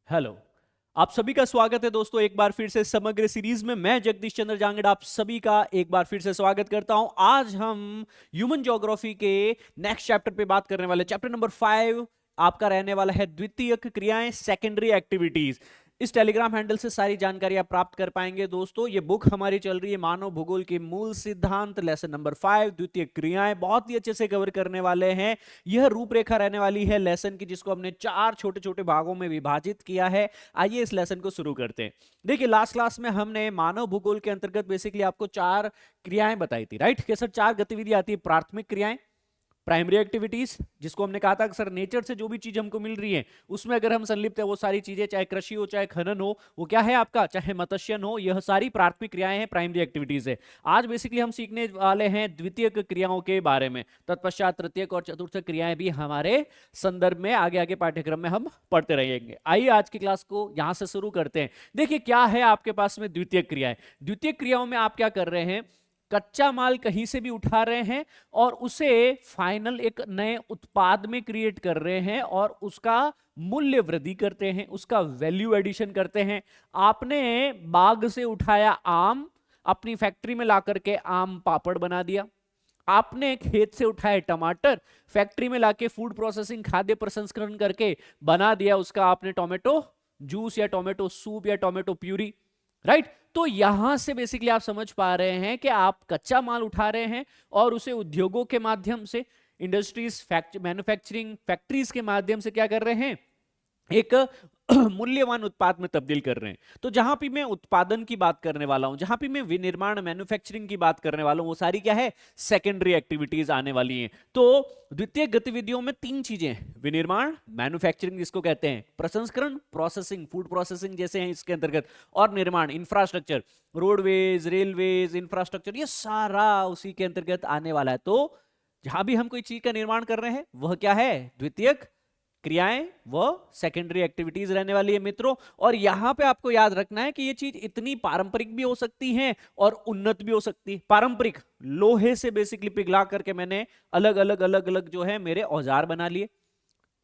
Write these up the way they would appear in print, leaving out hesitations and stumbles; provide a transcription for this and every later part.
Hello. आप सभी का स्वागत है दोस्तों एक बार फिर से समग्र सीरीज में। मैं जगदीश चंद्र जांगड़ आप सभी का एक बार फिर से स्वागत करता हूं। आज हम ह्यूमन ज्योग्राफी के नेक्स्ट चैप्टर पे बात करने वाले। चैप्टर नंबर 5 आपका रहने वाला है द्वितीयक क्रियाएं, सेकेंडरी एक्टिविटीज। इस टेलीग्राम हैंडल से सारी जानकारी आप प्राप्त कर पाएंगे दोस्तों। ये बुक हमारी चल रही है मानव भूगोल के मूल सिद्धांत, लेसन नंबर 5 द्वितीय क्रियाएं, बहुत ही अच्छे से कवर करने वाले हैं। यह रूपरेखा रहने वाली है लेसन की, जिसको हमने 4 छोटे छोटे भागों में विभाजित किया है। आइए इस लेसन को शुरू करते हैं। देखिए लास्ट क्लास में हमने मानव भूगोल के अंतर्गत बेसिकली आपको 4 क्रियाएं बताई थी, राइट? कि सर 4 गतिविधि आती है। प्राथमिक क्रियाएं, प्राइमरी एक्टिविटीज, जिसको हमने कहा था कि सर नेचर से जो भी चीज हमको मिल रही है उसमें अगर हम संलिप्त है, वो सारी चीजें, चाहे कृषि हो चाहे खनन हो, वो क्या है आपका, चाहे मत्स्यन हो, यह सारी प्राथमिक क्रियाएं हैं, प्राइमरी एक्टिविटीज है। आज बेसिकली हम सीखने वाले हैं द्वितीयक क्रियाओं के बारे में। तत्पश्चात तृतीयक और चतुर्थक क्रियाएं भी हमारे संदर्भ में आगे आगे पाठ्यक्रम में हम पढ़ते रहेंगे। आइए आज की क्लास को यहां से शुरू करते हैं। देखिए क्या है आपके पास में द्वितीयक क्रियाएं। द्वितीयक क्रियाओं में आप क्या कर रहे हैं, कच्चा माल कहीं से भी उठा रहे हैं और उसे फाइनल एक नए उत्पाद में क्रिएट कर रहे हैं और उसका मूल्य वृद्धि करते हैं, उसका वैल्यू एडिशन करते हैं। आपने बाग से उठाया आम, अपनी फैक्ट्री में ला करके आम पापड़ बना दिया। आपने खेत से उठाए टमाटर, फैक्ट्री में लाके फूड प्रोसेसिंग, खाद्य प्रसंस्करण करके बना दिया उसका आपने टोमेटो जूस या टोमेटो सूप या टोमेटो प्यूरी, राइट? तो यहां से बेसिकली आप समझ पा रहे हैं कि आप कच्चा माल उठा रहे हैं और उसे उद्योगों के माध्यम से, इंडस्ट्रीज, मैन्युफैक्चरिंग फैक्ट्रीज के माध्यम से क्या कर रहे हैं, एक मूल्यवान उत्पाद में तब्दील कर रहे हैं। तो जहां भी मैं उत्पादन की बात करने वाला हूं, जहां भी मैं विनिर्माण मैन्युफैक्चरिंग की बात करने वाला हूं, वो सारी क्या है, सेकेंडरी एक्टिविटीज आने वाली हैं। तो द्वितीय गतिविधियों में 3 चीजें हैं, विनिर्माण, मैन्युफैक्चरिंग जिसको कहते हैं, प्रसंस्करण, प्रोसेसिंग, फूड प्रोसेसिंग जैसे हैं इसके अंतर्गत, और निर्माण, इंफ्रास्ट्रक्चर, रोडवेज, रेलवेज, इंफ्रास्ट्रक्चर, ये सारा उसी के अंतर्गत आने वाला है। तो जहां भी हम कोई चीज का निर्माण कर रहे हैं वह क्या है, द्वितीयक क्रियाएं, वो सेकेंडरी एक्टिविटीज रहने वाली है मित्रों। और यहां पे आपको याद रखना है कि ये चीज इतनी पारंपरिक भी हो सकती है और उन्नत भी हो सकती है। पारंपरिक, लोहे से बेसिकली पिघला करके मैंने अलग अलग अलग अलग जो है मेरे औजार बना लिए,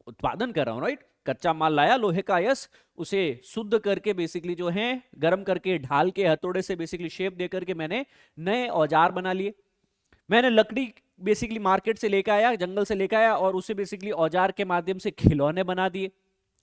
उत्पादन कर रहा हूं, राइट? कच्चा माल लाया लोहे का, यस, उसे शुद्ध करके बेसिकली जो है गर्म करके ढाल के हथौड़े से बेसिकली शेप दे करके मैंने नए औजार बना लिए। मैंने लकड़ी बेसिकली मार्केट से लेकर आया, जंगल से लेकर आया और उसे बेसिकली औजार के माध्यम से खिलौने बना दिए,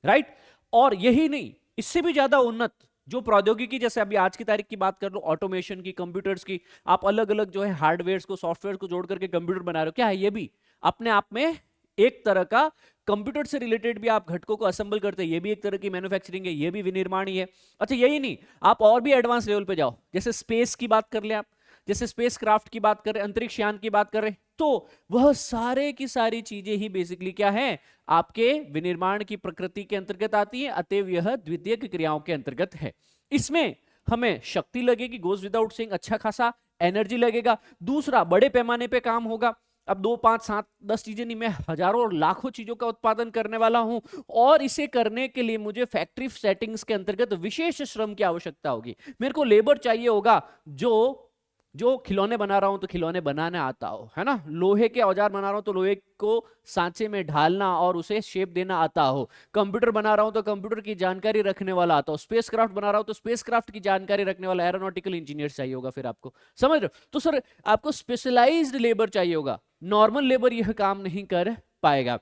राइट? और यही नहीं, इससे भी ज्यादा उन्नत जो प्रौद्योगिकी, जैसे अभी आज की तारीख की बात कर लो, ऑटोमेशन की, कंप्यूटर्स की, आप अलग अलग जो है हार्डवेयर को, सॉफ्टवेयर को जोड़ करके कंप्यूटर बना रहे हो, क्या है ये भी अपने आप में एक तरह का कंप्यूटर से रिलेटेड भी आप घटकों को असेंबल करते हैं, ये भी एक तरह की मैन्युफैक्चरिंग है, ये भी विनिर्माण ही है। अच्छा यही नहीं, आप और भी एडवांस लेवल पे जाओ, जैसे स्पेस की बात कर ले आप, जैसे स्पेस क्राफ्ट की बात करें, अंतरिक्ष यान की बात करें, तो वह सारे की सारी चीजें ही बेसिकली क्या है, आपके विनिर्माण की प्रकृति के अंतर्गत आती है, अतएव यह द्वितीयक क्रियाओं के अंतर्गत है। इसमें हमें शक्ति लगेगी, गोज विदाउट सेइंग, अच्छा खासा एनर्जी लगेगा। दूसरा, बड़े पैमाने पे काम होगा। अब 2, 5, 7, 10 चीजें नहीं, मैं हजारों और लाखों चीजों का उत्पादन करने वाला हूं और इसे करने के लिए मुझे फैक्ट्री सेटिंग्स के अंतर्गत विशेष श्रम की आवश्यकता होगी। मेरे को लेबर चाहिए होगा जो जो खिलौने बना रहा हूं तो खिलौने बनाने आता हो, है ना? लोहे के औजार बना रहा हूं तो लोहे को सांचे में ढालना और उसे शेप देना आता हो। कंप्यूटर बना रहा हूं तो कंप्यूटर की जानकारी रखने वाला आता हो। स्पेस क्राफ्ट बना रहा हूं तो स्पेस क्राफ्ट की जानकारी रखने वाला एरोनॉटिकल इंजीनियर चाहिए होगा। फिर आपको समझ रहे हो? तो सर आपको स्पेशलाइज्ड लेबर चाहिए होगा, नॉर्मल लेबर यह काम नहीं कर पाएगा।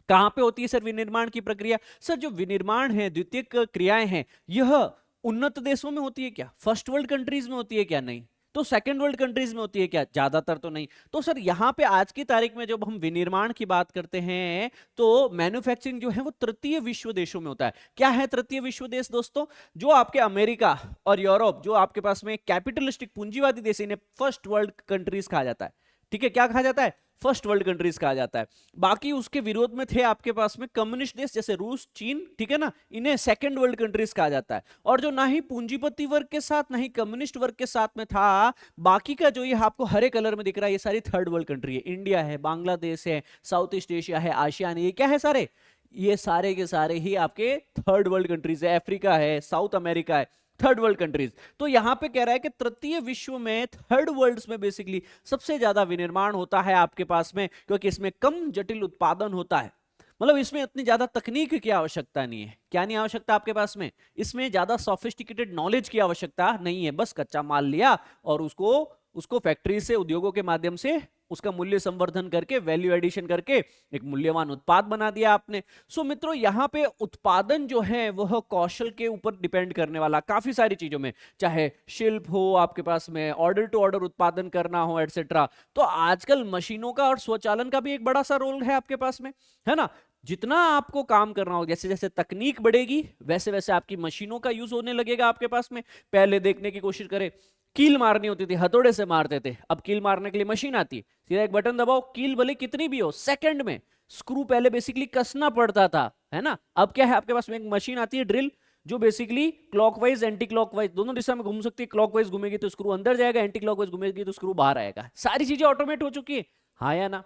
कहां पे होती है सर विनिर्माण की प्रक्रिया? सर जो विनिर्माण है, द्वितीयक क्रियाएं हैं, यह उन्नत देशों में होती है क्या, फर्स्ट वर्ल्ड कंट्रीज में होती है क्या? नहीं। तो सेकंड वर्ल्ड कंट्रीज में होती है क्या? ज्यादातर तो नहीं। तो सर यहां पे आज की तारीख में जब हम विनिर्माण की बात करते हैं तो मैन्युफैक्चरिंग जो है वो तृतीय विश्व देशों में होता है। क्या है तृतीय विश्व देश दोस्तों? जो आपके अमेरिका और यूरोप, जो आपके पास में कैपिटलिस्टिक पूंजीवादी देश, इन्हें फर्स्ट वर्ल्ड कंट्रीज कहा जाता है। ठीक है, क्या कहा जाता है? फर्स्ट वर्ल्ड कंट्रीज कहा जाता है। बाकी उसके विरोध में थे आपके पास में कम्युनिस्ट देश जैसे रूस, चीन, ठीक है ना, इन्हें सेकंड वर्ल्ड कंट्रीज कहा जाता है। और जो ना ही पूंजीपति वर्ग के साथ ना ही कम्युनिस्ट वर्ग के साथ में था, बाकी का जो ये आपको हरे कलर में दिख रहा है, ये सारी थर्ड वर्ल्ड कंट्री है। इंडिया है, बांग्लादेश है, साउथ ईस्ट एशिया है, आसियान है, ये क्या है सारे? ये सारे के सारे ही आपके थर्ड वर्ल्ड कंट्रीज है। अफ्रीका है, साउथ अमेरिका है, थर्ड वर्ल्ड कंट्रीज। तो यहां पे कह रहा है कि तृतीय विश्व में, थर्ड वर्ल्ड में बेसिकली सबसे ज्यादा विनिर्माण होता है आपके पास में, क्योंकि इसमें कम जटिल उत्पादन होता है। मतलब इसमें इतनी ज्यादा तकनीक की आवश्यकता नहीं है। क्या नहीं आवश्यकता आपके पास में? इसमें ज्यादा सोफिस्टिकेटेड नॉलेज की आवश्यकता नहीं है। बस कच्चा माल लिया और उसको उसको फैक्ट्री से, उद्योगों के माध्यम से उसका मूल्य संवर्धन करके, वैल्यू एडिशन करके एक मूल्यवान उत्पाद बना दिया आपने। सो मित्रों, यहाँ पे उत्पादन जो है वह कौशल के ऊपर डिपेंड करने वाला काफी सारी चीजों में, चाहे शिल्प हो आपके पास में, ऑर्डर टू ऑर्डर उत्पादन करना हो, एटसेट्रा। तो आजकल मशीनों का और स्वचालन का भी एक बड़ा सा रोल है आपके पास में, है ना। जितना आपको काम करना हो, जैसे जैसे तकनीक बढ़ेगी वैसे वैसे आपकी मशीनों का यूज होने लगेगा आपके पास में। पहले देखने की कोशिश करें, कील मारनी होती थी, हथौड़े से मारते थे। अब कील मारने के लिए मशीन आती, सीधा एक बटन दबाओ, कील भले कितनी भी हो, सेकंड में। स्क्रू पहले बेसिकली कसना पड़ता था, है ना। अब क्या है आपके पास में? एक मशीन आती है ड्रिल, जो बेसिकली क्लॉकवाइज एंटी क्लॉकवाइज दोनों दिशा में घूम सकती है। क्लॉकवाइज घूमेगी तो स्क्रू अंदर जाएगा, एंटी क्लॉकवाइज घूमेगी तो स्क्रू बाहर आएगा। सारी चीजें ऑटोमेट हो चुकी है, हाँ या ना।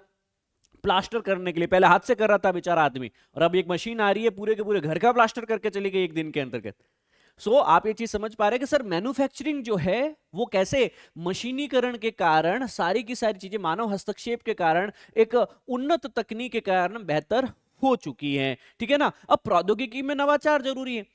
प्लास्टर करने के लिए पहले हाथ से कर रहा था बेचारा आदमी, और अब एक मशीन आ रही है पूरे के पूरे घर का प्लास्टर करके चली गई एक दिन के अंतर्गत। सो आप ये चीज समझ पा रहे हैं कि सर मैन्युफैक्चरिंग जो है वो कैसे मशीनीकरण के कारण, सारी की सारी चीजें मानव हस्तक्षेप के कारण, एक उन्नत तकनीक के कारण बेहतर हो चुकी है, ठीक है ना। अब प्रौद्योगिकी में नवाचार जरूरी है।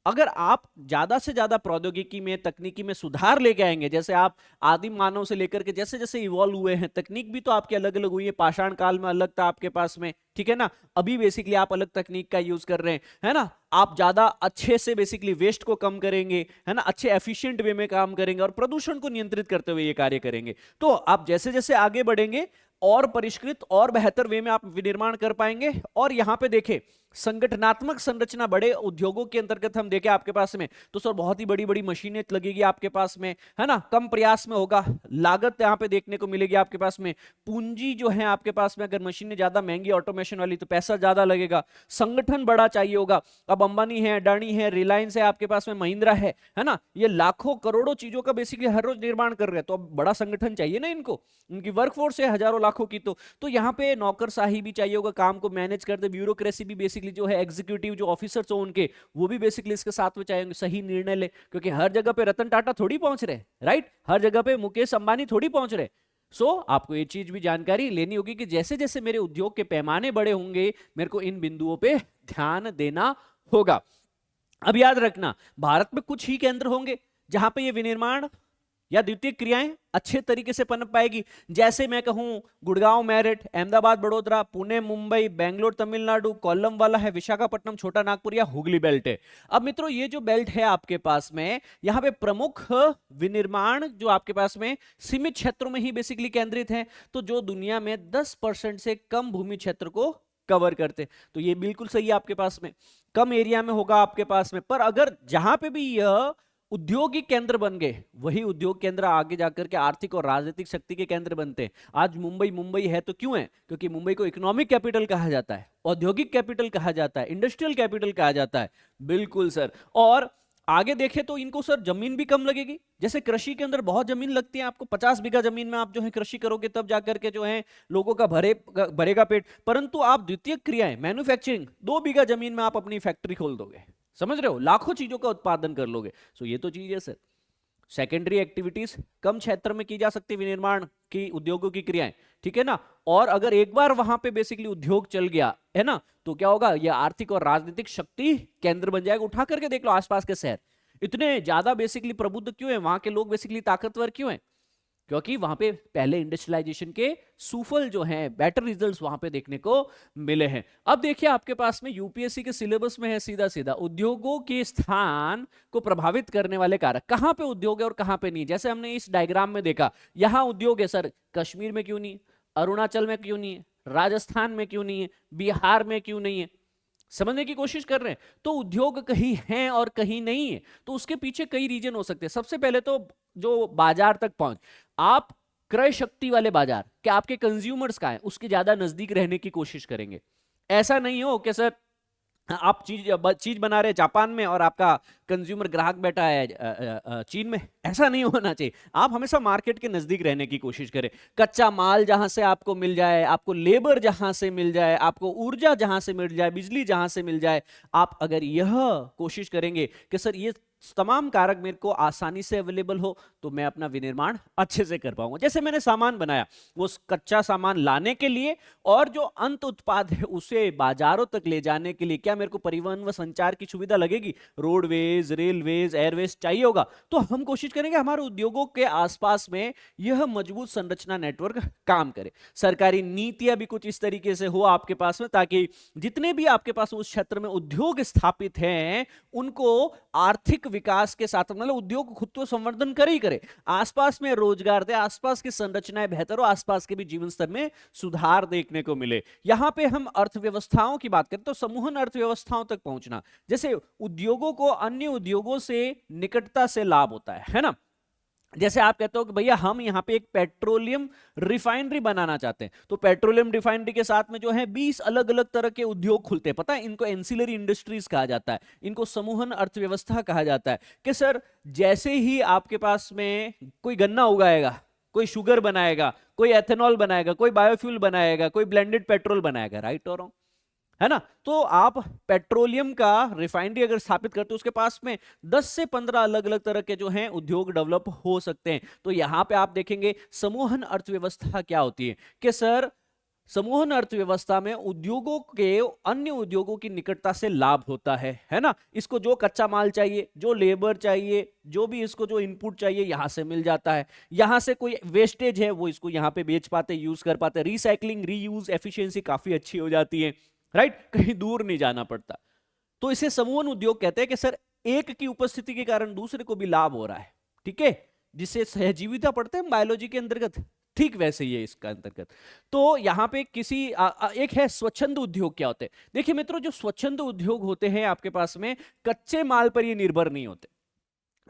अगर आप ज्यादा से ज्यादा प्रौद्योगिकी में, तकनीकी में सुधार लेके आएंगे, जैसे आप आदिम मानव से लेकर के जैसे जैसे इवॉल्व हुए हैं, तकनीक भी तो आपकी अलग अलग हुई है। पाषाण काल में अलग था आपके पास में, ठीक है ना। अभी बेसिकली आप अलग तकनीक का यूज कर रहे हैं, है ना। आप ज्यादा अच्छे से बेसिकली वेस्ट को कम करेंगे, है ना, अच्छे एफिशिएंट वे में काम करेंगे और प्रदूषण को नियंत्रित करते हुए ये कार्य करेंगे। तो आप जैसे जैसे आगे बढ़ेंगे और परिष्कृत और बेहतर वे में आप विनिर्माण कर पाएंगे। और यहां पे देखें, संगठनात्मक संरचना बड़े उद्योगों के अंतर्गत हम देखें आपके पास में, तो सर बहुत ही बड़ी बड़ी मशीनें लगेगी आपके पास में, है ना। कम प्रयास में होगा, लागत यहां पे देखने को मिलेगी आपके पास में। पूंजी जो है आपके पास में, अगर मशीनें ज्यादा महंगी ऑटोमेशन वाली, तो पैसा ज्यादा लगेगा। संगठन बड़ा चाहिए होगा। अब अंबानी है, अडानी है, रिलायंस है आपके पास में, महिंद्रा है ना, ये लाखों करोड़ों चीजों का बेसिकली हर रोज निर्माण कर रहे हैं। तो अब बड़ा संगठन चाहिए ना इनको, उनकी वर्कफोर्स है हजारों लाखों की। तो यहाँ पे नौकरशाही भी चाहिए होगा, काम को मैनेज करते, ब्यूरोक्रेसी भी बेसिकली जो है, एग्जीक्यूटिव जो ऑफिसर्स हो उनके, वो भी बेसिकली इसके साथ में चाहेंगे सही निर्णय ले। क्योंकि हर जगह पे रतन टाटा थोड़ी पहुंच रहे, राइट, हर जगह पे मुकेश अंबानी थोड़ी पहुंच रहे। सो आपको ये चीज भी जानकारी लेनी होगी कि जैसे जैसे मेरे उद्योग के पैमाने बड़े होंगे, मेरे को इन बिंदुओं पे ध्यान देना होगा। अब याद रखना, भारत में कुछ ही केंद्र होंगे जहां पे ये विनिर्माण या द्वितीय क्रियाएं अच्छे तरीके से पनप पाएगी। जैसे मैं कहूं, गुड़गांव मेरठ, अहमदाबाद बड़ोदरा, पुणे मुंबई, बेंगलोर तमिलनाडु, कोल्लम वाला है, विशाखापट्टनम छोटा नागपुर या हुगली बेल्ट है। अब मित्रों, ये जो बेल्ट है आपके पास में, यहां पे प्रमुख विनिर्माण जो आपके पास में सीमित क्षेत्रों में ही बेसिकली केंद्रित है। तो जो दुनिया में 10% से कम भूमि क्षेत्र को कवर करते, तो ये बिल्कुल सही है आपके पास में, कम एरिया में होगा आपके पास में। पर अगर जहां पे भी यह औद्योगिक केंद्र बन गए, वही उद्योग केंद्र आगे जाकर के आर्थिक और राजनीतिक शक्ति के केंद्र बनते हैं। आज मुंबई मुंबई है तो क्यों है? क्योंकि मुंबई को इकोनॉमिक कैपिटल कहा जाता है, औद्योगिक कैपिटल कहा जाता है, इंडस्ट्रियल कैपिटल कहा जाता है। बिल्कुल सर। और आगे देखें तो इनको सर जमीन भी कम लगेगी। जैसे कृषि के अंदर बहुत जमीन लगती है आपको, 50 बीघा जमीन में आप जो है कृषि करोगे, तब जाकर के जो है लोगों का भरेगा पेट। परंतु आप द्वितीय क्रियाएं, मैन्युफैक्चरिंग, 2 बीघा जमीन में आप अपनी फैक्ट्री खोल दोगे, समझ रहे हो, लाखों चीजों का उत्पादन कर लोगे। सो ये तो चीज है सर। सेकेंडरी एक्टिविटीज कम क्षेत्र में की जा सकती है, विनिर्माण की, उद्योगों की क्रियाएं, ठीक है ना। और अगर एक बार वहां पे बेसिकली उद्योग चल गया है ना, तो क्या होगा, ये आर्थिक और राजनीतिक शक्ति केंद्र बन जाएगा। उठा करके देख लो आसपास के शहर इतने ज्यादा बेसिकली प्रबुद्ध क्यों है, वहां के लोग बेसिकली ताकतवर क्यों है? क्योंकि वहां पे पहले इंडस्ट्रियलाइजेशन के सुफल जो हैं, बेटर रिजल्ट्स वहां पे देखने को मिले हैं। अब देखिए आपके पास में यूपीएससी के सिलेबस में है सीधा सीधा, उद्योगों के स्थान को प्रभावित करने वाले कारक, कहां पे उद्योग है और कहां पे नहीं। जैसे हमने इस डायग्राम में देखा, यहां उद्योग है सर, कश्मीर में क्यों नहीं, अरुणाचल में क्यों नहीं है, राजस्थान में क्यों नहीं है, बिहार में क्यों नहीं है? समझने की कोशिश कर रहे हैं। तो उद्योग कहीं हैं और कहीं नहीं है, तो उसके पीछे कई रीजन हो सकते हैं। सबसे पहले तो जो बाजार तक पहुंच, आप क्रय शक्ति वाले बाजार, क्या आपके कंज्यूमर्स का है, उसके ज्यादा नजदीक रहने की कोशिश करेंगे। ऐसा नहीं हो कि सर आप चीज बना रहे जापान में और आपका कंज्यूमर ग्राहक बैठा है चीन में, ऐसा नहीं होना चाहिए। आप हमेशा मार्केट के नजदीक रहने की कोशिश करें। कच्चा माल जहां से आपको मिल जाए, आपको लेबर जहां से मिल जाए, आपको ऊर्जा जहां से मिल जाए, बिजली जहां से मिल जाए, आप अगर यह कोशिश करेंगे कि सर ये तमाम कारक मेरे को आसानी से अवेलेबल हो तो मैं अपना विनिर्माण अच्छे से कर पाऊंगा। जैसे मैंने सामान बनाया, वो कच्चा सामान लाने के लिए और जो अंत उत्पाद है उसे बाजारों तक ले जाने के लिए क्या मेरे को परिवहन व संचार की सुविधा लगेगी, रोडवेज, रेलवेज, एयरवेज चाहिए होगा। तो हम कोशिश करेंगे हमारे उद्योगों के आसपास में यह मजबूत संरचना नेटवर्क काम करे। सरकारी नीतियां भी कुछ इस तरीके से हो आपके पास में, ताकि जितने भी आपके पास उस क्षेत्र में उद्योग स्थापित हैं उनको आर्थिक विकास के साथ, मतलब उद्योग खुद तो संवर्धन करे ही करे, आसपास में रोजगार दे, आसपास की संरचनाएं बेहतर हो, आसपास के भी जीवन स्तर में सुधार देखने को मिले। यहां पे हम अर्थव्यवस्थाओं की बात करें तो समूहन अर्थव्यवस्थाओं तक पहुंचना, जैसे उद्योगों को अन्य उद्योगों से निकटता से लाभ होता है ना। जैसे आप कहते हो कि भैया हम यहां पे एक पेट्रोलियम रिफाइनरी बनाना चाहते हैं, तो पेट्रोलियम रिफाइनरी के साथ में जो है 20 अलग अलग तरह के उद्योग खुलते हैं। पता है इनको एंसिलरी इंडस्ट्रीज कहा जाता है, इनको समूहन अर्थव्यवस्था कहा जाता है। कि सर जैसे ही आपके पास में कोई गन्ना उगाएगा, कोई शुगर बनाएगा, कोई एथेनॉल बनाएगा, कोई बायोफ्यूल बनाएगा, कोई ब्लेंडेड पेट्रोल बनाएगा, राइट और रॉन्ग, है ना। तो आप पेट्रोलियम का रिफाइनरी अगर स्थापित करते हो उसके पास में 10 से 15 अलग अलग तरह के जो हैं उद्योग डेवलप हो सकते हैं। तो यहां पे आप देखेंगे समूहन अर्थव्यवस्था क्या होती है कि सर समूहन अर्थव्यवस्था में उद्योगों के अन्य उद्योगों की निकटता से लाभ होता है ना। इसको जो कच्चा माल चाहिए, जो लेबर चाहिए, जो भी इसको जो इनपुट चाहिए यहां से मिल जाता है। यहां से कोई वेस्टेज है वो इसको यहां पे बेच पाते, यूज कर पाते, रिसाइकलिंग, रीयूज एफिशिएंसी काफी अच्छी हो जाती है, राइट, कहीं दूर नहीं जाना पड़ता। तो इसे समूहन उद्योग कहते हैं कि सर एक की उपस्थिति के कारण दूसरे को भी लाभ हो रहा है, ठीक है, जिसे सहजीविता पढ़ते हैं बायोलॉजी के अंतर्गत, ठीक वैसे ही है इसका अंतर्गत। तो यहां पे किसी एक है स्वच्छंद उद्योग। क्या होते हैं देखिए मित्रों, जो स्वच्छंद उद्योग होते हैं आपके पास में कच्चे माल पर ये निर्भर नहीं होते,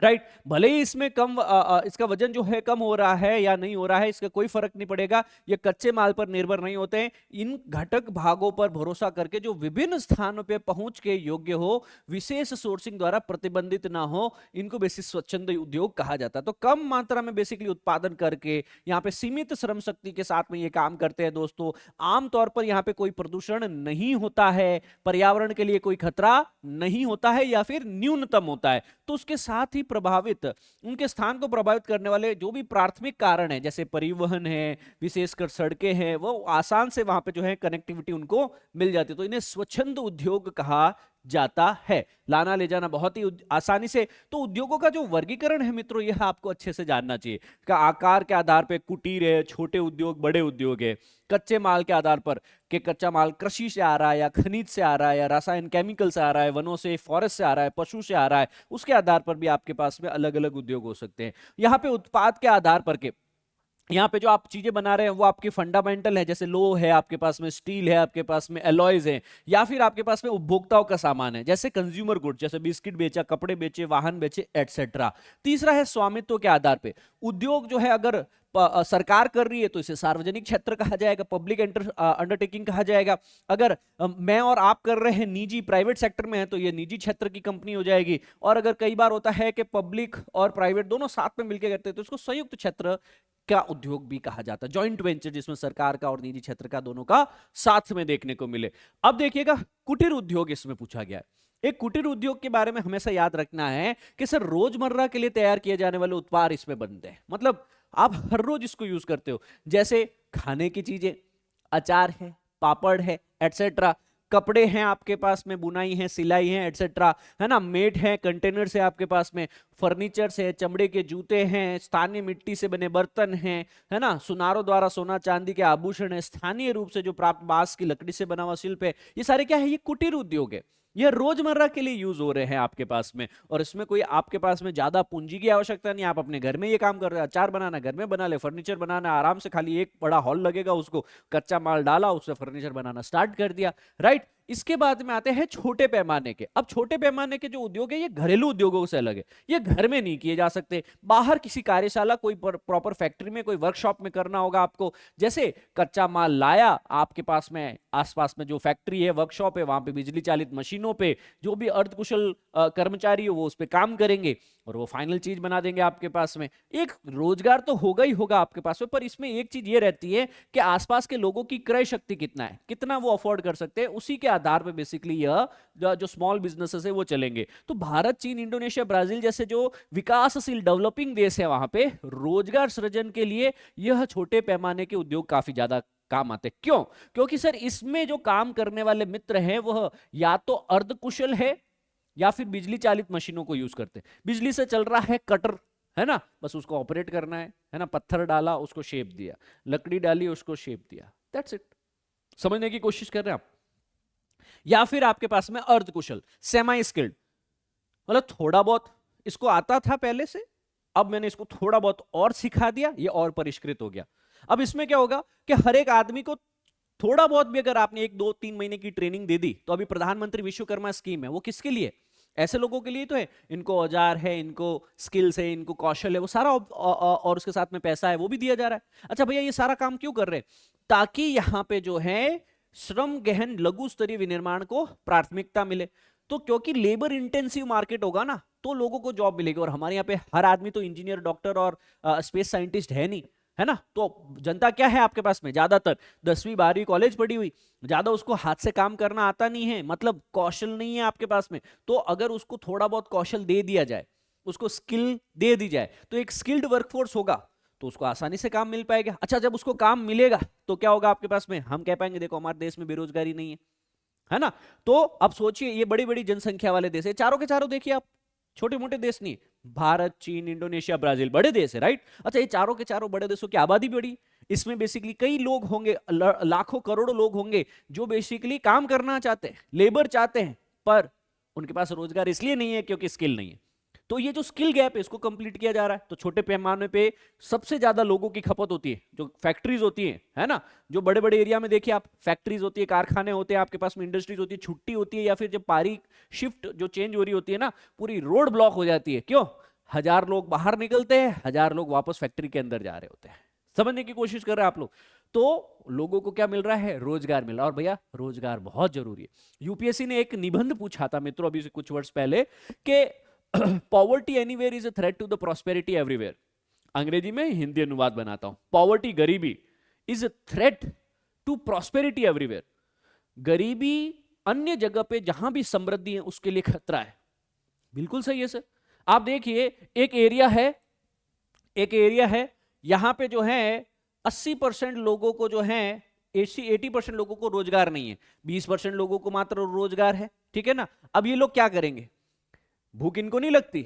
राइट। भले ही इसमें कम इसका वजन जो है कम हो रहा है या नहीं हो रहा है, इसका कोई फर्क नहीं पड़ेगा, ये कच्चे माल पर निर्भर नहीं होते हैं। इन घटक भागों पर भरोसा करके जो विभिन्न स्थानों पे पहुंच के योग्य हो, विशेष सोर्सिंग द्वारा प्रतिबंधित ना हो, इनको बेसिक स्वच्छंद उद्योग कहा जाता है। तो कम मात्रा में बेसिकली उत्पादन करके यहाँ पे सीमित श्रम शक्ति के साथ में ये काम करते हैं दोस्तों। आमतौर पर यहाँ पे कोई प्रदूषण नहीं होता है, पर्यावरण के लिए कोई खतरा नहीं होता है या फिर न्यूनतम होता है। तो उसके साथ ही प्रभावित, उनके स्थान को प्रभावित करने वाले जो भी प्राथमिक कारण है, जैसे परिवहन है, विशेषकर सड़कें हैं, वो आसान से वहां पे जो है कनेक्टिविटी उनको मिल जाती है। तो इन्हें स्वच्छंद उद्योग कहा जाता है, लाना ले जाना बहुत ही आसानी से। तो उद्योगों का जो वर्गीकरण है मित्रों, यह आपको अच्छे से जानना चाहिए। का आकार के आधार पे कुटीर है, छोटे उद्योग, बड़े उद्योग है। कच्चे माल के आधार पर कि कच्चा माल कृषि से आ रहा है या खनिज से आ रहा है या रासायन केमिकल से आ रहा है, वनों से, फॉरेस्ट से आ रहा है, पशु से आ रहा है, उसके आधार पर भी आपके पास में अलग अलग उद्योग हो सकते हैं। यहाँ पे उत्पाद के आधार पर के यहाँ पे जो आप चीजें बना रहे हैं वो आपकी फंडामेंटल है, जैसे लो है आपके पास में, स्टील है आपके पास में, एलॉयज है, या फिर आपके पास में उपभोक्ताओं का सामान है, जैसे कंज्यूमर गुड, जैसे बिस्किट बेचा, कपड़े बेचे, वाहन बेचे, एटसेट्रा। तीसरा है स्वामित्व के आधार पे। उद्योग जो है अगर सरकार कर रही है तो इसे सार्वजनिक क्षेत्र कहा जाएगा, पब्लिक अंडरटेकिंग कहा जाएगा। अगर मैं और आप कर रहे हैं निजी, प्राइवेट सेक्टर में है, तो ये निजी क्षेत्र की कंपनी हो जाएगी। और अगर कई बार होता है कि पब्लिक और प्राइवेट दोनों साथ में मिलकर करते हैं तो इसको संयुक्त क्षेत्र का उद्योग भी कहा जाता है, जॉइंट वेंचर, जिसमें सरकार का और निजी क्षेत्र का दोनों का साथ में देखने को मिले। अब देखिएगा कुटीर उद्योग इसमें पूछा गया है। एक कुटीर उद्योग के बारे में हमेशा याद रखना है कि सर रोजमर्रा के लिए तैयार किए जाने वाले उत्पाद इसमें बनते हैं, मतलब आप हर रोज इसको यूज करते हो, जैसे खाने की चीजें, अचार है, पापड़ है, एटसेट्रा। कपड़े हैं आपके पास में, बुनाई है, सिलाई है, एटसेट्रा, है ना। मेट है, कंटेनर से आपके पास में, फर्नीचर से, चमड़े के जूते हैं, स्थानीय मिट्टी से बने बर्तन हैं, है ना। सुनारों द्वारा सोना चांदी के आभूषण है, स्थानीय रूप से जो प्राप्त बांस की लकड़ी से बना हुआ शिल्प है। ये सारे क्या है, ये कुटीर उद्योग है। ये रोजमर्रा के लिए यूज हो रहे हैं आपके पास में, और इसमें कोई आपके पास में ज्यादा पूंजी की आवश्यकता नहीं। आप अपने घर में ये काम कर रहे हैं, अचार बनाना घर में बना ले, फर्नीचर बनाना आराम से, खाली एक बड़ा हॉल लगेगा, उसको कच्चा माल डाला, उससे फर्नीचर बनाना स्टार्ट कर दिया, राइट। इसके बाद में आते हैं छोटे पैमाने के। अब छोटे पैमाने के जो उद्योग है ये घरेलू उद्योगों से अलग है, ये घर में नहीं किए जा सकते, बाहर किसी कार्यशाला, कोई प्रॉपर फैक्ट्री में, कोई वर्कशॉप में करना होगा आपको। जैसे कच्चा माल लाया, आपके पास में आसपास में जो फैक्ट्री है, वर्कशॉप है, वहां पे बिजली चालित मशीनों पे जो भी अर्धकुशल कर्मचारी हो वो उस पर काम करेंगे और वो फाइनल चीज बना देंगे आपके पास में। एक रोजगार तो होगा ही होगा आपके पास में, पर इसमें एक चीज ये रहती है कि आसपास के लोगों की क्रय शक्ति कितना है, कितना वो अफोर्ड कर सकते हैं, उसी के आधार पे बेसिकली यह जो स्मॉल बिजनेसेस है वो चलेंगे। तो भारत, चीन, इंडोनेशिया, ब्राजील जैसे जो विकासशील डेवलपिंग देश है वहां पे रोजगार सृजन के लिए यह छोटे पैमाने के उद्योग काफी ज्यादा काम आते। क्यों? क्योंकि सर इसमें जो काम करने वाले मित्र हैं वह या तो अर्धकुशल है या फिर बिजली चालित मशीनों को यूज करते हैं। बिजली से चल रहा है कटर, है ना, बस उसको ऑपरेट करना है ना, पत्थर डाला उसको शेप दिया, लकड़ी डाली उसको शेप दिया, दैट्स इट। समझने की कोशिश कर रहे हैं आप? या फिर आपके पास में अर्धकुशल, सेमी स्किल्ड, मतलब थोड़ा बहुत इसको आता था पहले से, अब मैंने इसको थोड़ा बहुत और सिखा दिया, ये और परिष्कृत हो गया। अब इसमें क्या होगा कि हर एक आदमी को थोड़ा बहुत भी अगर आपने 1 2 3 महीने की ट्रेनिंग दे दी, तो अभी प्रधानमंत्री विश्वकर्मा स्कीम है, वो किसके लिए? ऐसे लोगों के लिए तो है, इनको औजार है, इनको स्किल्स है, इनको कौशल है, वो सारा और उसके साथ में पैसा है वो भी दिया जा रहा है। अच्छा भैया ये सारा काम क्यों कर रहे हैं? ताकि यहां पे जो है श्रम गहन लघु स्तरीय विनिर्माण को प्राथमिकता मिले। तो क्योंकि लेबर इंटेंसिव मार्केट होगा ना, तो लोगों को जॉब मिलेगी। और हमारे यहाँ पे हर आदमी तो इंजीनियर, डॉक्टर और स्पेस साइंटिस्ट है नहीं, है ना। तो जनता क्या है आपके पास में? ज्यादातर 10वीं 12वीं कॉलेज पढ़ी हुई, ज्यादा उसको हाथ से काम करना आता नहीं है, मतलब कौशल नहीं है आपके पास में। तो अगर उसको थोड़ा बहुत कौशल दे दिया जाए, उसको स्किल दे दी जाए, तो एक स्किल्ड वर्कफोर्स होगा, तो उसको आसानी से काम मिल पाएगा। अच्छा जब उसको काम मिलेगा तो क्या होगा आपके पास में? हम कह पाएंगे देखो हमारे देश में बेरोजगारी नहीं है ना। तो अब सोचिए ये बड़ी बड़ी जनसंख्या वाले देश है, चारों के चारों देखिए आप, छोटे मोटे देश नहीं, भारत, चीन, इंडोनेशिया, ब्राजील बड़े देश है, राइट। अच्छा ये चारों के चारों बड़े देशों की आबादी बड़ी, इसमें बेसिकली कई लोग होंगे, लाखों करोड़ों लोग होंगे जो बेसिकली काम करना चाहते हैं, लेबर चाहते हैं, पर उनके पास रोजगार इसलिए नहीं है क्योंकि स्किल नहीं है। तो ये जो स्किल गैप है इसको कंप्लीट किया जा रहा है। तो छोटे पैमाने पे सबसे ज्यादा लोगों की खपत होती है, जो फैक्ट्रीज होती है ना, जो बड़े बड़े एरिया में देखिए आप, फैक्ट्रीज होती है, कारखाने होते हैं, आपके पास में इंडस्ट्रीज होती है, छुट्टी होती है या फिर जब पारी शिफ्ट जो चेंज हो रही होती है ना, पूरी रोड ब्लॉक हो जाती है। क्यों? 1000 लोग बाहर निकलते हैं, 1000 लोग वापस फैक्ट्री के अंदर जा रहे होते हैं। समझने की कोशिश कर रहे हैं आप लोग? तो लोगों को क्या मिल रहा है? रोजगार मिल रहा है। और भैया रोजगार बहुत जरूरी है। यूपीएससी ने एक निबंध पूछा था मित्रों अभी से कुछ वर्ष पहले कि poverty anywhere is a threat to the prosperity everywhere. अंग्रेजी में हिंदी अनुवाद बनाता हूं। पॉवर्टी, गरीबी, is a threat to prosperity everywhere. गरीबी अन्य जगह पे जहां भी समृद्धि है उसके लिए खतरा है। बिल्कुल सही है सर। आप देखिए एक एरिया है यहां पे जो है 80% लोगों को जो है 80% लोगों को रोजगार नहीं है, 20% लोगों को मात्र रोजगार है, ठीक है ना। अब ये लोग क्या करेंगे? भूख इनको नहीं लगती,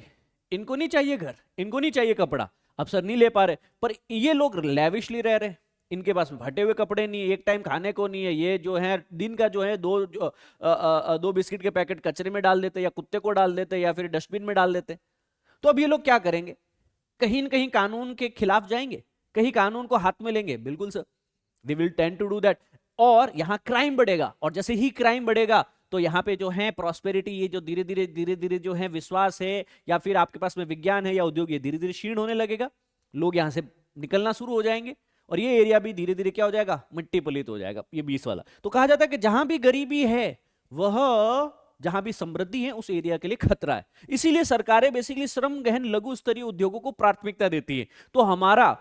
इनको नहीं चाहिए घर, इनको नहीं चाहिए कपड़ा, अब सर नहीं ले पा रहे, पर ये लोग लैविशली रह रहे, इनके पास फटे हुए कपड़े नहीं है, एक टाइम खाने को नहीं है, ये जो है दिन का जो है दो बिस्किट के पैकेट कचरे में डाल देते या कुत्ते को डाल देते या फिर डस्टबिन में डाल देते। तो अब ये लोग क्या करेंगे? कहीं न कहीं कानून के खिलाफ जाएंगे, कहीं कानून को हाथ में लेंगे। बिल्कुल sir, they will tend to do that. और यहां क्राइम बढ़ेगा, और जैसे ही क्राइम बढ़ेगा तो यहाँ पे जो है प्रॉस्पेरिटी, ये जो धीरे धीरे जो है विश्वास है या फिर आपके पास में विज्ञान है या उद्योग, ये धीरे धीरे क्षीण होने लगेगा, लोग यहाँ से निकलना शुरू हो जाएंगे और ये एरिया भी धीरे धीरे क्या हो जाएगा? मिट्टी पलीत हो जाएगा, ये 20 वाला। तो कहा जाता है कि जहां भी गरीबी है वह, जहां भी समृद्धि है उस एरिया के लिए खतरा है। इसीलिए सरकारें बेसिकली श्रम गहन लघु स्तरीय उद्योगों को प्राथमिकता देती है। तो हमारा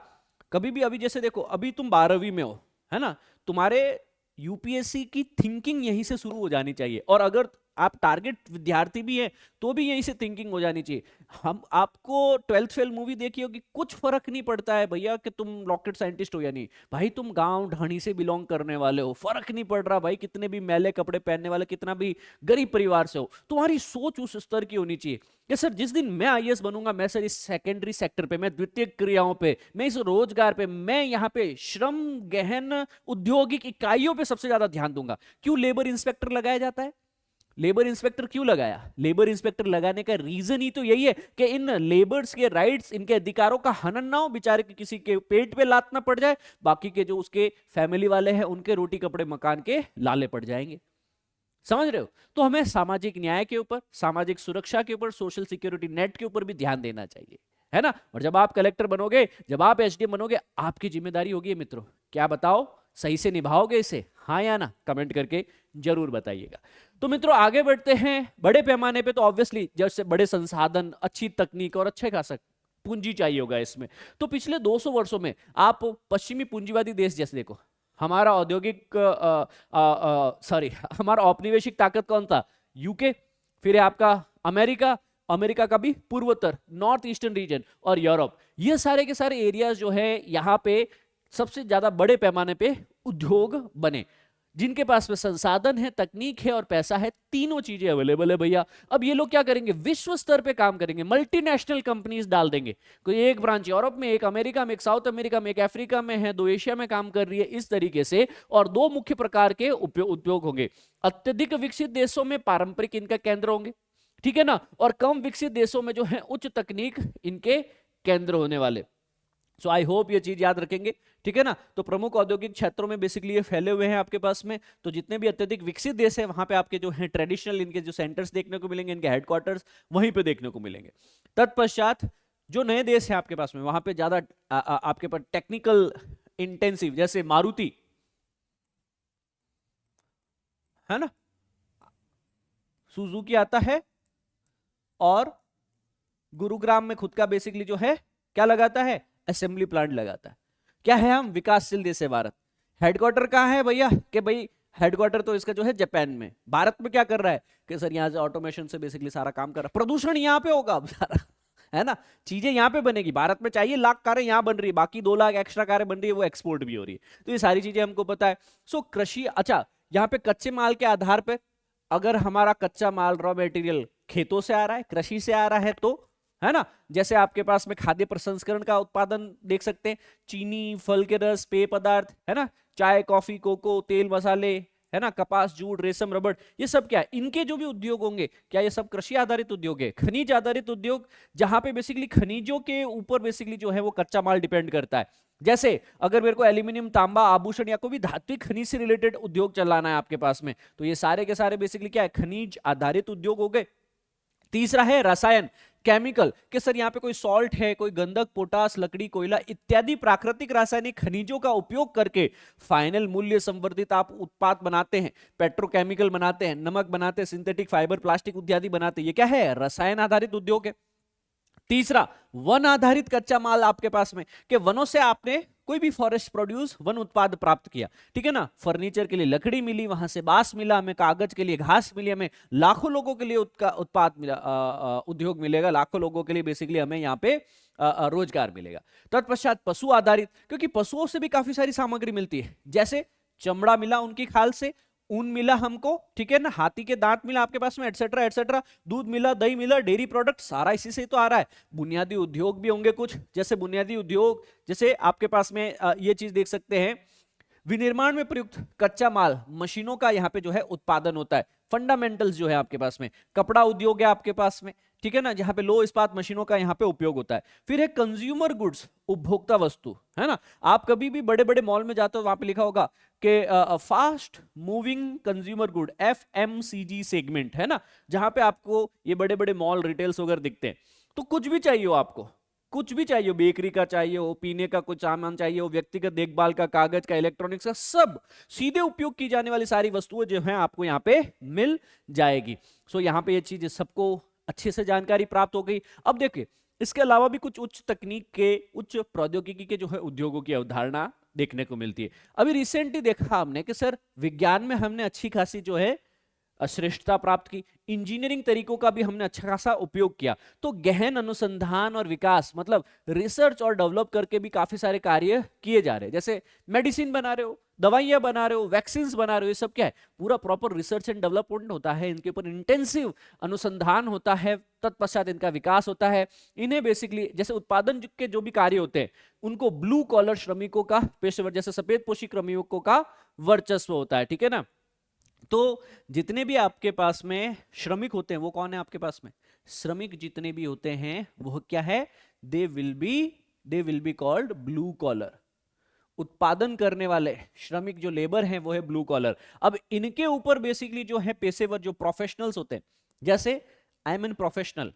कभी भी, अभी जैसे देखो अभी तुम 12वीं में हो, है ना, तुम्हारे यूपीएससी की थिंकिंग यहीं से शुरू हो जानी चाहिए। और अगर आप टारगेट विद्यार्थी भी हैं तो भी यहीं से थिंकिंग हो जानी चाहिए। हम आपको 12th फेल मूवी देखी होगी, कुछ फर्क नहीं पड़ता है भैया कि तुम रॉकेट साइंटिस्ट हो या नहीं, भाई तुम गांव ढाणी से बिलोंग करने वाले हो, फर्क नहीं पड़ रहा भाई, कितने भी मैले कपड़े पहनने वाले, कितना भी गरीब परिवार से हो, तुम्हारी सोच उस स्तर की होनी चाहिए कि सर जिस दिन मैं आईएएस बनूंगा, मैं सर इस सेकेंडरी सेक्टर पे, मैं द्वितीय क्रियाओं पे, मैं इस रोजगार पे, मैं यहाँ पे श्रम गहन औद्योगिक इकाइयों पे सबसे ज्यादा ध्यान दूंगा। क्यों लेबर इंस्पेक्टर लगाया जाता है? लेबर इंस्पेक्टर क्यों लगाया? लेबर इंस्पेक्टर लगाने का रीजन ही तो यही है कि इन लेबर्स के राइट्स, इनके अधिकारों का हनन ना हो, बेचारे के किसी के पेट पे लात ना पड़ जाए, बाकी के जो उसके फैमिली वाले हैं उनके रोटी कपड़े मकान के लाले पड़ जाएंगे। समझ रहे हो? तो हमें सामाजिक न्याय के ऊपर, सामाजिक सुरक्षा के ऊपर, सोशल सिक्योरिटी नेट के ऊपर भी ध्यान देना चाहिए, है ना। और जब आप कलेक्टर बनोगे, जब आप एसडीएम बनोगे, आपकी जिम्मेदारी होगी मित्रों, क्या बताओ, सही से निभाओगे इसे, हाँ या ना? कमेंट करके जरूर बताइएगा। तो मित्रों आगे बढ़ते हैं। बड़े पैमाने पे तो ऑब्वियसली जैसे बड़े संसाधन, अच्छी तकनीक और अच्छे खासा पूंजी चाहिए होगा इसमें। तो पिछले 200 वर्षों में आप पश्चिमी पूंजीवादी देश जैसे देखो, हमारा औद्योगिक सॉरी हमारा औपनिवेशिक ताकत कौन था? यूके। फिर है आपका अमेरिका, अमेरिका का भी पूर्वोत्तर नॉर्थ ईस्टर्न रीजन, और यूरोप। ये सारे के सारे एरियाज जो है यहाँ पे सबसे ज्यादा बड़े पैमाने पे उद्योग बने, जिनके पास में संसाधन है, तकनीक है और पैसा है, तीनों चीजें अवेलेबल है भैया। अब ये लोग क्या करेंगे? विश्व स्तर पे काम करेंगे, मल्टीनेशनल कंपनीज डाल देंगे। कोई एक ब्रांच यूरोप में, एक अमेरिका में, एक साउथ अमेरिका में, एक अफ्रीका में है, दो एशिया में काम कर रही है, इस तरीके से। और दो मुख्य प्रकार के उद्योग होंगे। अत्यधिक विकसित देशों में पारंपरिक इनका केंद्र होंगे, ठीक है ना, और कम विकसित देशों में जो है उच्च तकनीक इनके केंद्र होने वाले। सो आई होप ये चीज याद रखेंगे, ठीक है ना। तो प्रमुख औद्योगिक क्षेत्रों में बेसिकली ये फैले हुए हैं आपके पास में। तो जितने भी अत्यधिक विकसित देश है वहां पे आपके जो है ट्रेडिशनल इनके जो सेंटर्स देखने को मिलेंगे, इनके हेडक्वार्टर्स वहीं पे देखने को मिलेंगे। तत्पश्चात जो नए देश है आपके पास में, वहां पे ज्यादा आपके पास टेक्निकल इंटेंसिव, जैसे मारुति है ना, सुजुकी आता है, और गुरुग्राम में खुद का बेसिकली जो है क्या लगाता है? असेंबली प्लांट लगाता है। क्या है? हम विकासशील देश है भारत। हेडक्वार्टर कहाँ है भैया? कि भाई हेडक्वार्टर तो इसका जो है जापान में। भारत में क्या कर रहा है कि सर यहाँ से ऑटोमेशन से बेसिकली सारा काम कर रहा है, प्रदूषण यहाँ पे होगा अब सारा, है ना, चीजें यहाँ पे बनेगी। भारत में चाहिए लाख कारें यहाँ बन रही है, बाकी 2 लाख एक्स्ट्रा कारें बन रही है, वो एक्सपोर्ट भी हो रही है। तो ये सारी चीजें हमको पता है। सो कृषि, अच्छा यहाँ पे कच्चे माल के आधार पे, अगर हमारा कच्चा माल रॉ मटेरियल खेतों से आ रहा है, कृषि से आ रहा है, तो है ना, जैसे आपके पास में खाद्य प्रसंस्करण का उत्पादन देख सकते हैं, चीनी, फल के रस, पेय पदार्थ, है ना, चाय, कॉफी, कोको, तेल, मसाले, है ना, कपास, जूट, रेशम, रबड़, ये सब क्या है? इनके जो भी उद्योग होंगे, क्या ये सब कृषि आधारित उद्योग है? खनिज आधारित उद्योग, जहां पे बेसिकली खनिजों के ऊपर बेसिकली जो है वो कच्चा माल डिपेंड करता है। जैसे अगर मेरे को एल्यूमिनियम, तांबा, आभूषण या कोई भी धात्विक खनिज से रिलेटेड उद्योग चलाना है आपके पास में, तो ये सारे के सारे बेसिकली क्या है? खनिज आधारित उद्योग हो गए। तीसरा है रसायन, केमिकल, कि सर यहाँ पे कोई सॉल्ट है, कोई गंधक, पोटास, लकड़ी, कोयला इत्यादि प्राकृतिक रासायनिक खनिजों का उपयोग करके फाइनल मूल्य संवर्धित आप उत्पाद बनाते हैं, पेट्रोकेमिकल बनाते हैं, नमक बनाते हैं, सिंथेटिक फाइबर, प्लास्टिक इत्यादि बनाते हैं। ये क्या है? रसायन आधारित उद्योग है। तीसरा, वन आधारित कच्चा माल आपके पास में, कि वनों से आपने कोई भी फॉरेस्ट प्रोड्यूस, वन उत्पाद प्राप्त किया, ठीक है ना, फर्नीचर के लिए लकड़ी मिली, वहां से बांस मिला, हमें कागज के लिए घास मिली, हमें लाखों लोगों के लिए उत्पाद मिला, उद्योग मिलेगा, लाखों लोगों के लिए बेसिकली हमें यहाँ पे रोजगार मिलेगा। तत्पश्चात पशु आधारित, क्योंकि पशुओं से भी काफी सारी सामग्री मिलती है, जैसे चमड़ा मिला उनकी खाल से, ऊन मिला हमको, ठीक है ना, हाथी के दांत मिला आपके पास में, एटसेट्रा एटसेट्रा, दूध मिला, दही मिला, डेयरी प्रोडक्ट, सारा इसी से तो आ रहा है। बुनियादी उद्योग भी होंगे कुछ, जैसे बुनियादी उद्योग, जैसे आपके पास में ये चीज देख सकते हैं, विनिर्माण में प्रयुक्त कच्चा माल, मशीनों का यहाँ पे जो है उत्पादन होता है। फंडामेंटल्स जो है आपके पास में, कपड़ा उद्योग है आपके पास में, ठीक है ना, जहां पे लो इस्पात मशीनों का यहाँ पे उपयोग होता है। फिर है कंज्यूमर गुड्स, उपभोक्ता वस्तु, है ना, आप कभी भी बड़े बड़े मॉल में जाते हो, वहां पे लिखा होगा कि fast moving consumer good, FMCG segment, है ना, जहां पे आपको ये बड़े बड़े मॉल, रिटेल्स वगैरह दिखते हैं। तो कुछ भी चाहिए हो आपको, कुछ भी चाहिए हो, बेकरी का चाहिए हो, पीने का कुछ सामान चाहिए हो, व्यक्तिगत देखभाल का, कागज का, इलेक्ट्रॉनिक्स का, सब सीधे उपयोग की जाने वाली सारी वस्तुएं जो है आपको यहाँ पे मिल जाएगी। सो यहाँ पे ये चीज सबको अच्छे से जानकारी प्राप्त हो गई। अब देखिए, इसके अलावा भी कुछ उच्च तकनीक के, उच्च प्रौद्योगिकी के जो है उद्योगों की अवधारणा देखने को मिलती है। अभी रिसेंटली देखा हमने कि सर विज्ञान में हमने अच्छी खासी जो है श्रेष्ठता प्राप्त की, इंजीनियरिंग तरीकों का भी हमने अच्छा खासा उपयोग किया। तो गहन अनुसंधान और विकास, मतलब रिसर्च और डेवलप करके भी काफी सारे कार्य किए जा रहे हैं, जैसे मेडिसिन बना रहे हो, दवाइयां बना रहे हो, वैक्सीन बना रहे हो, ये सब क्या है? पूरा प्रॉपर रिसर्च एंड डेवलपमेंट होता है, इनके ऊपर इंटेंसिव अनुसंधान होता है, तत्पश्चात इनका विकास होता है। इन्हें बेसिकली जैसे उत्पादन के जो भी कार्य होते हैं, उनको ब्लू कॉलर श्रमिकों का, पेशेवर जैसे सफेद पोशी श्रमिकों का वर्चस्व होता है, ठीक है ना। तो जितने भी आपके पास में श्रमिक होते हैं, वो कौन है आपके पास में? श्रमिक जितने भी होते हैं वो क्या है? They will be called blue collar. उत्पादन करने वाले श्रमिक जो लेबर हैं वो है ब्लू कॉलर। अब इनके ऊपर बेसिकली जो है पेशेवर, जो प्रोफेशनल्स होते हैं, जैसे आई एम एन प्रोफेशनल,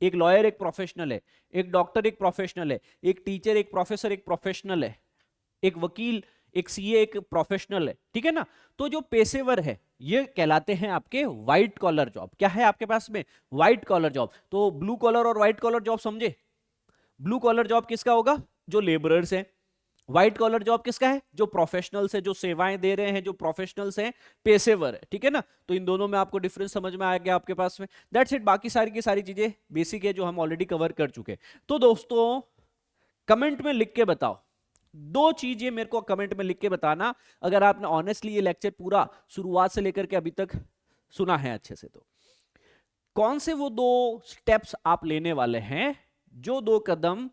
एक लॉयर एक प्रोफेशनल है, एक डॉक्टर एक प्रोफेशनल है, एक टीचर एक प्रोफेसर एक प्रोफेशनल है, एक वकील एक सीए एक प्रोफेशनल है, ठीक है ना। तो जो पेशेवर है ये कहलाते हैं आपके व्हाइट कॉलर जॉब। क्या है आपके पास में? White collar job. तो ब्लू कॉलर और व्हाइट कॉलर जॉब समझे? ब्लू कॉलर जॉब किसका होगा? जो लेबरर्स हैं, व्हाइट कॉलर जॉब किसका है? जो प्रोफेशनल्स है, जो सेवाएं दे रहे हैं, जो प्रोफेशनल्स हैं, पेशेवर है, ठीक है ना। तो इन दोनों में आपको डिफरेंस समझ में आ गया आपके पास में। That's it. बाकी सारी की सारी चीजें बेसिक है जो हम ऑलरेडी कवर कर चुके हैं। तो दोस्तों कमेंट में लिख के बताओ, दो चीजें मेरे को कमेंट में लिख के बताना, अगर आपने ऑनेस्टली ये लेक्चर पूरा शुरुआत से लेकर के अभी तक सुना है अच्छे से, तो कौन से वो दो स्टेप्स आप लेने वाले हैं, जो दो कदम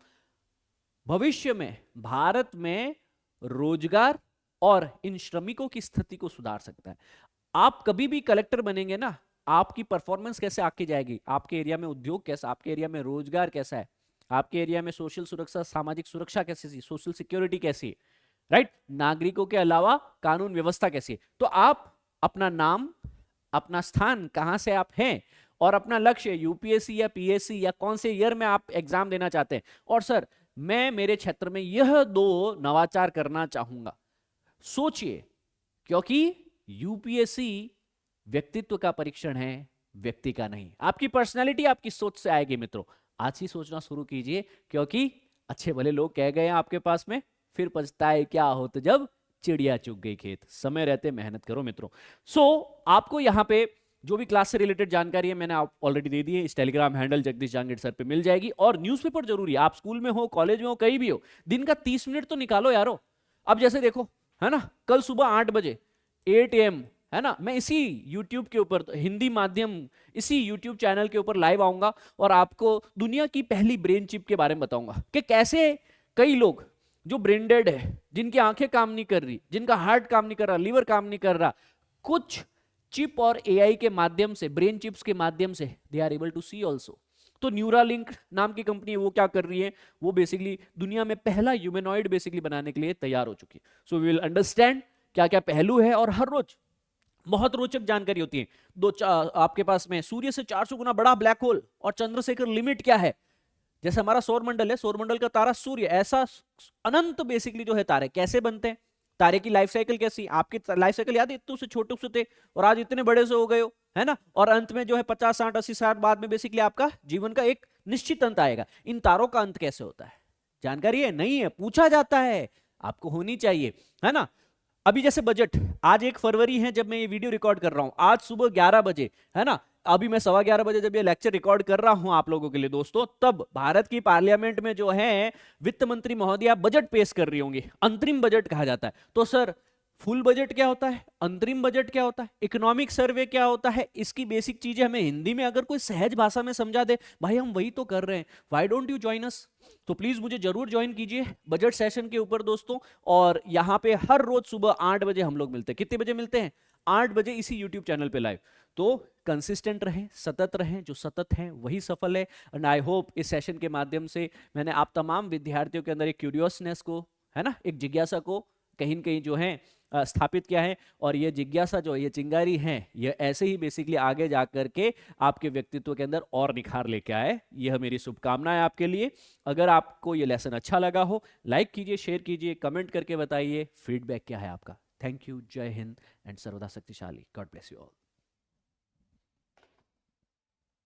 भविष्य में भारत में रोजगार और इन श्रमिकों की स्थिति को सुधार सकता है। आप कभी भी कलेक्टर बनेंगे ना, आपकी परफॉर्मेंस कैसे आके जाएगी, आपके एरिया में उद्योग कैसा, आपके एरिया में रोजगार कैसा है, आपके एरिया में सोशल सुरक्षा, सामाजिक सुरक्षा कैसी, सोशल सिक्योरिटी कैसी है, राइट, नागरिकों के अलावा कानून व्यवस्था कैसी है। तो आप अपना नाम, अपना स्थान, कहां से आप हैं, और अपना लक्ष्य यूपीएससी या पीएससी या कौन से ईयर में आप एग्जाम देना चाहते हैं, और सर मैं मेरे क्षेत्र में यह दो नवाचार करना चाहूंगा, सोचिए। क्योंकि यूपीएससी व्यक्तित्व का परीक्षण है, व्यक्ति का नहीं। आपकी पर्सनैलिटी आपकी सोच से आएगी मित्रों। आज ही सोचना शुरू कीजिए, क्योंकि अच्छे भले लोग कह गए हैं आपके पास में, फिर पछताए क्या होता जब चिड़िया चुग गई खेत। समय रहते मेहनत करो मित्रों। आपको यहाँ पे जो भी क्लास से रिलेटेड जानकारी है मैंने ऑलरेडी दे दी है। इस Telegram handle Jagdish Jangid sir पे मिल जाएगी। और न्यूज़पेपर जरूरी है, आप स्कूल में हो, कॉलेज में हो, कहीं भी हो, दिन का 30 मिनट तो निकालो यारो। अब जैसे देखो, है ना, कल सुबह 8 बजे 8 AM, है ना, मैं इसी YouTube के ऊपर, हिंदी माध्यम, इसी YouTube चैनल के ऊपर लाइव आऊंगा और आपको दुनिया की पहली ब्रेन चिप के बारे में बताऊंगा कि कैसे कई लोग जो ब्रेन डेड है, जिनकी आंखें काम नहीं कर रही, जिनका हार्ट काम नहीं कर रहा, लीवर काम नहीं कर रहा, कुछ चिप और एआई के माध्यम से, ब्रेन चिप्स के माध्यम से they are able to see also. तो न्यूरालिंक नाम की कंपनी है, वो क्या कर रही है, वो बेसिकली दुनिया में पहला ह्यूमनॉइड बेसिकली बनाने के लिए तैयार हो चुकी है। सो वी विल अंडरस्टैंड क्या क्या पहलू है, और हर रोज बहुत रोचक जानकारी होती है। आपके पास में सूर्य से 400 गुना बड़ा ब्लैक होल और चंद्रशेखर लिमिट क्या है। जैसे हमारा सौरमंडल है, सौरमंडल का तारा सूर्य, ऐसा अनंत बेसिकली जो है तारे कैसे बनते हैं, तारे की लाइफ साइकिल कैसी, आपकी लाइफ साइकिल याद है, इतने से छोटे से थे और आज इतने बड़े से हो गए हो, है ना। और अंत में जो है 50 60 80 साल बाद में बेसिकली आपका जीवन का एक निश्चित अंत आएगा। इन तारों का अंत कैसे होता है, जानकारी है नहीं है, पूछा जाता है, आपको होनी चाहिए, है ना। अभी जैसे बजट, आज 1 फरवरी है जब मैं ये वीडियो रिकॉर्ड कर रहा हूं, आज सुबह 11 बजे, है ना, अभी मैं 11:15 बजे जब ये लेक्चर रिकॉर्ड कर रहा हूं आप लोगों के लिए दोस्तों, तब भारत की पार्लियामेंट में जो है वित्त मंत्री महोदया बजट पेश कर रही होंगी। अंतरिम बजट कहा जाता है। तो सर फुल बजट क्या होता है, अंतरिम बजट क्या होता है, इकोनॉमिक सर्वे क्या होता है, इसकी बेसिक चीजें हमें हिंदी में अगर कोई सहज भाषा में समझा दे, भाई हम वही तो कर रहे हैं, why don't you join us. तो प्लीज मुझे जरूर ज्वाइन कीजिए बजट सेशन के ऊपर दोस्तों। और यहाँ पे हर रोज सुबह 8 बजे हम लोग मिलते हैं। कितने बजे मिलते हैं? 8 बजे इसी यूट्यूब चैनल पे लाइव। तो कंसिस्टेंट रहें, सतत रहें, जो सतत हैं वही सफल है। एंड आई होप इस सेशन के माध्यम से मैंने आप तमाम विद्यार्थियों के अंदर एक क्यूरियसनेस को, है ना, एक जिज्ञासा को कहीं न कहीं जो है स्थापित किया है। और ये जिज्ञासा जो, ये चिंगारी है, ये ऐसे ही बेसिकली आगे जा करके आपके व्यक्तित्व के अंदर और निखार लेके आए। यह मेरी शुभकामनाएं आपके लिए। अगर आपको ये लेसन अच्छा लगा हो, लाइक कीजिए, शेयर कीजिए, कमेंट करके बताइए फीडबैक क्या है आपका। थैंक यू, जय हिंद एंड सर्वदा शक्तिशाली। God bless you all.